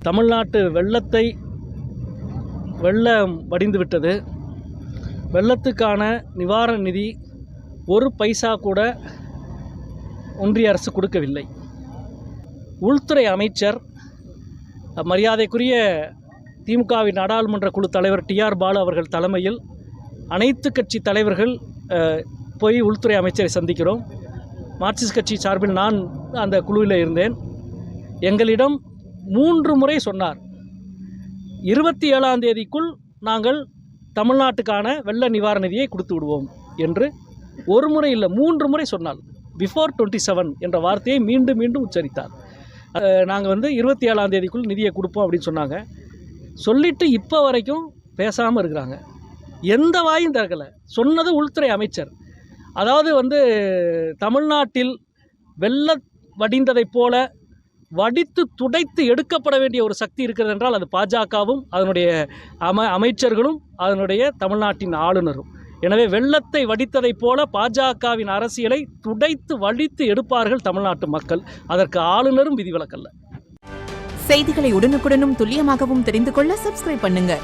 தமிழ்நாட்டு வெள்ளம் வடிந்து விட்டது. வெள்ளத்துக்கான நிவாரண நிதி ஒரு பைசா கூட ஒன்றிய அரசு கொடுக்கவில்லை. உள்துறை அமைச்சர் மரியாதைக்குரிய திமுகவின் நாடாளுமன்ற குழு தலைவர் டிஆர் பாலு அவர்கள் தலைமையில் அனைத்து கட்சி தலைவர்கள் போய் உள்துறை அமைச்சரை சந்திக்கிறோம். மார்க்சிஸ்ட் கட்சி சார்பில் நான் அந்த குழுவில் இருந்தேன். எங்களிடம் 3 முறை சொன்னார், 27ஆம் தேதிக்குள் நாங்கள் தமிழ்நாட்டுக்கான வெள்ள நிவாரண நிதியை கொடுத்து விடுவோம் என்று. ஒரு முறை இல்லை, 3 முறை சொன்னால் பிஃபோர் 27 என்ற வார்த்தையை மீண்டும் மீண்டும் உச்சரித்தார். நாங்கள் 27ஆம் தேதிக்குள் நிதியை கொடுப்போம் அப்படின்னு சொன்னாங்க. சொல்லிவிட்டு இப்போ வரைக்கும் பேசாமல் இருக்கிறாங்க. எந்த வாயும் திறக்கலை. சொன்னது உள்துறை அமைச்சர். அதாவது தமிழ்நாட்டில் வெள்ளம் வடிந்ததைப் போல வடித்து துடைத்து எடுக்கப்பட வேண்டிய ஒரு சக்தி இருக்கிறது என்றால் அது பாஜகவும் அதனுடைய அமைச்சர்களும் அதனுடைய தமிழ்நாட்டின் ஆளுநரும். எனவே வெள்ளத்தை வடித்ததைப் போல பாஜகவின் அரசியலை துடைத்து வடித்து எடுப்பார்கள் தமிழ்நாட்டு மக்கள். அதற்கு ஆளுநரும் விதிவிலக்கல்ல. செய்திகளை உடனுக்குடனும் துல்லியமாகவும் தெரிந்து கொள்ள சப்ஸ்கிரைப் பண்ணுங்க.